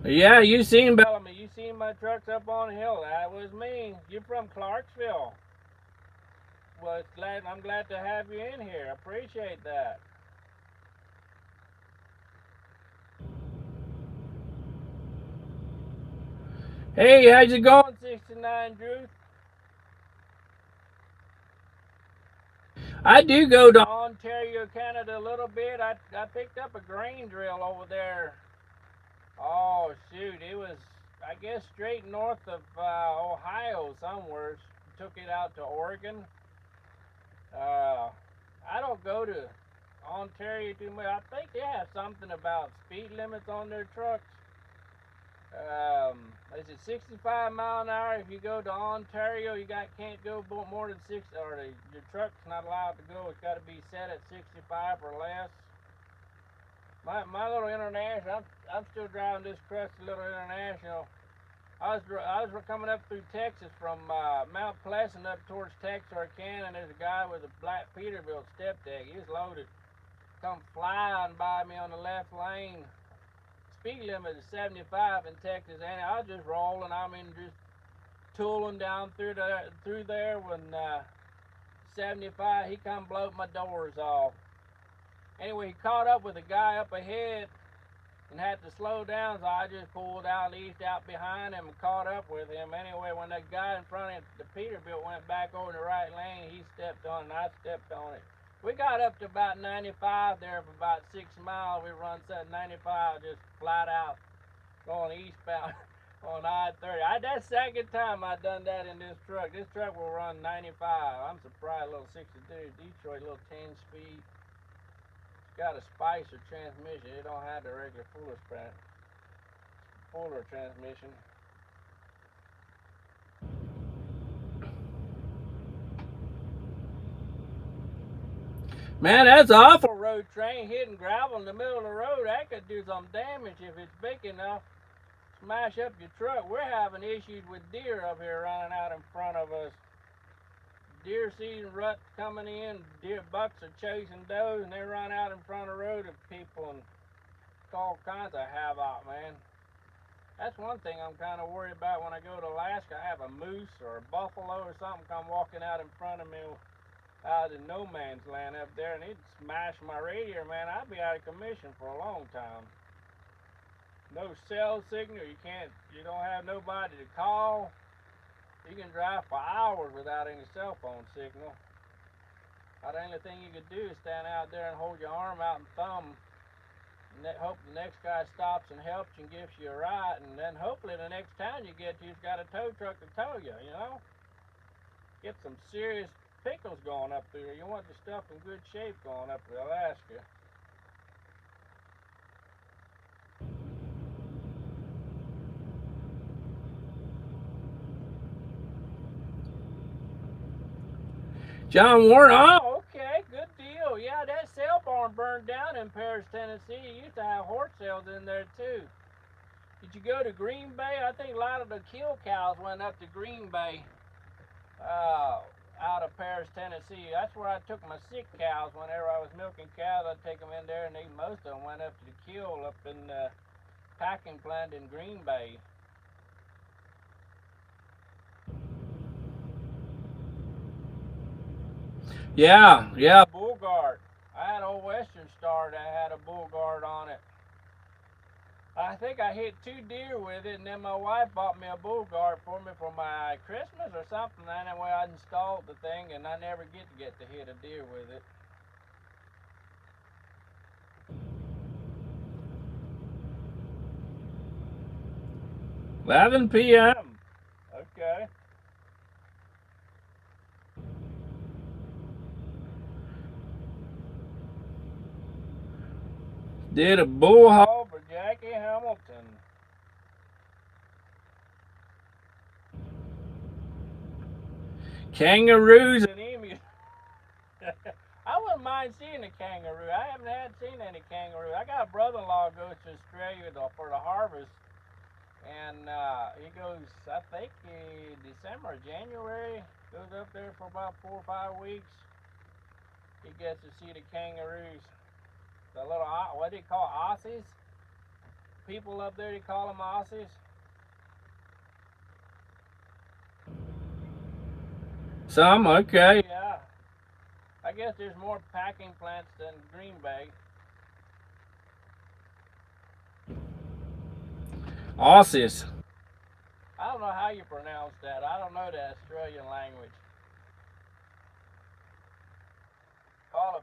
Yeah, you seen Bellamy. You seen my trucks up on the hill. That was me. You're from Clarksville. Well, I'm glad to have you in here. Appreciate that. Hey, how's it going, 69 Drew? I do go to Ontario, Canada a little bit. I picked up a grain drill over there. Oh, shoot. It was, I guess, straight north of Ohio somewhere. Took it out to Oregon. Uh, I don't go to Ontario too much. I think they have something about speed limits on their trucks. Is it 65 mile an hour? If you go to Ontario, can't go more than 6, or your truck's not allowed to go. It's got to be set at 65 or less. My little international, I'm still driving this crusty little international. I was coming up through Texas from Mount Pleasant up towards Texarkana, and there's a guy with a black Peterbilt step deck. He's loaded. Come flying by me on the left lane. Speed limit is 75 in Texas, and I was just rolling. I mean, just tooling down through there when 75. He come blowed my doors off. Anyway, he caught up with a guy up ahead and had to slow down, so I just pulled out, eased out behind him, and caught up with him. Anyway, when that guy in front of the Peterbilt went back over the right lane, he stepped on it, and I stepped on it. We got up to about 95 there for about 6 miles. We run 95 just flat out going eastbound on I-30. That's the second time I done that in this truck. This truck will run 95. I'm surprised. A little 62 Detroit, little 10 speed. It's got a Spicer transmission. It don't have the regular full spread. Fuller transmission. Man, that's an awful road train hitting gravel in the middle of the road. That could do some damage if it's big enough. Smash up your truck. We're having issues with deer up here running out in front of us. Deer season rut coming in. Deer bucks are chasing does, and they run out in front of the road of people and all kinds of havoc, man. That's one thing I'm kind of worried about when I go to Alaska. I have a moose or a buffalo or something come walking out in front of me out in no man's land up there, and he'd smash my radiator, man. I'd be out of commission for a long time. No cell signal. You don't have nobody to call. You can drive for hours without any cell phone signal. The only thing you could do is stand out there and hold your arm out and thumb, and hope the next guy stops and helps you and gives you a ride, and then hopefully the next town you get to, you've got a tow truck to tow you, you know? Get some serious pickles going up there. You want the stuff in good shape going up to Alaska. John Warren, oh, okay, good deal. Yeah, that sale barn burned down in Paris, Tennessee. You used to have horse sales in there too. Did you go to Green Bay? I think a lot of the kill cows went up to Green Bay, out of Paris, Tennessee. That's where I took my sick cows whenever I was milking cows. I'd take them in there, and most of them went up to the kill up in the packing plant in Green Bay. Yeah, bull guard. I had Old Western Star that had a bull guard on it. I think I hit 2 deer with it, and then my wife bought me a bull guard for me for my Christmas or something. Anyway, I installed the thing, and I never get to hit a deer with it. 11 p.m. Okay. Did a bull haul for Jackie Hamilton. Kangaroos and emus. I wouldn't mind seeing a kangaroo. I haven't seen any kangaroo. I got a brother-in-law goes to Australia for the harvest, and he goes, I think, December, January. Goes up there for about 4 or 5 weeks. He gets to see the kangaroos. The little, what do you call Aussies? People up there, they call them Aussies. Some, okay, yeah. I guess there's more packing plants than Green Bay. Aussies. I don't know how you pronounce that. I don't know the Australian language.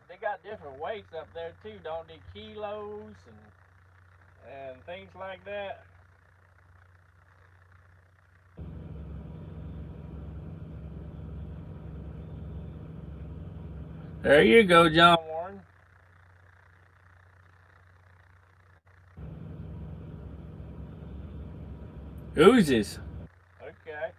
They got different weights up there too, don't they? Kilos and things like that. There you go, John Warren. Oozes. Okay.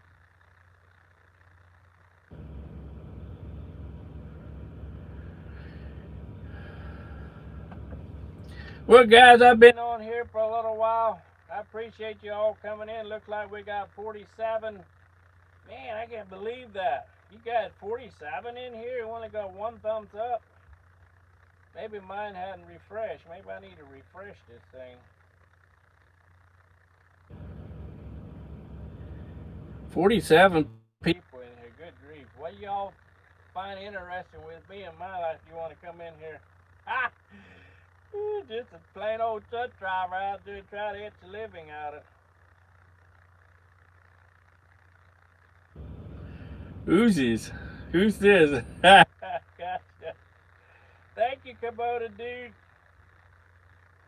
Well, guys, I've been on here for a little while. I appreciate you all coming in. Looks like we got 47. Man, I can't believe that. You got 47 in here. You only got 1 thumbs up. Maybe mine hadn't refreshed. Maybe I need to refresh this thing. 47 people in here. Good grief. What y'all find interesting with me in my life? You want to come in here? Ah! Just a plain old truck driver out there trying to get a living out of it. Oozes. Who's this? Gotcha. Thank you, Kubota dude.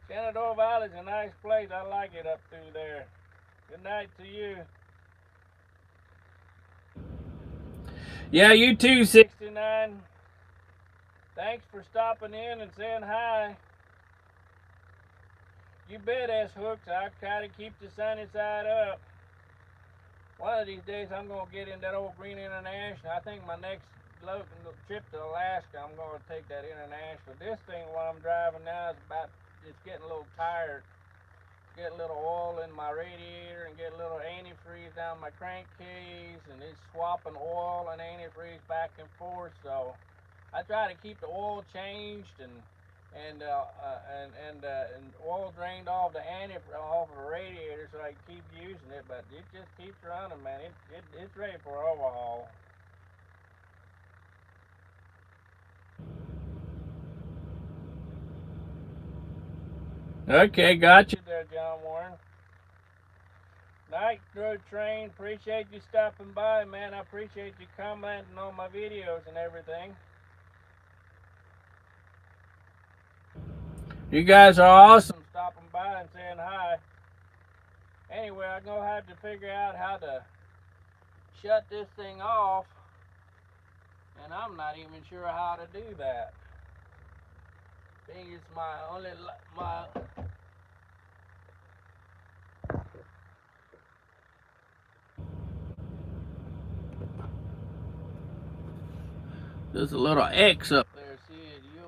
Shenandoah Valley's a nice place. I like it up through there. Good night to you. Yeah, you too, 69. Thanks for stopping in and saying hi. You bet, S-hooks. I try to keep the sunny side up. One of these days, I'm going to get in that old Green International. I think my next trip to Alaska, I'm going to take that International. This thing, what I'm driving now, it's getting a little tired. Get a little oil in my radiator and get a little antifreeze down my crankcase, and it's swapping oil and antifreeze back and forth. So I try to keep the oil changed and oil drained off off the radiator so I can keep using it. But it just keeps running, man. It's ready for overhaul. Okay, got you there, John Warren. Night Road Train, appreciate you stopping by, man. I appreciate you commenting on my videos and everything. You guys are awesome stopping by and saying hi. Anyway, I'm going to have to figure out how to shut this thing off, and I'm not even sure how to do that. Being it's there's a little X up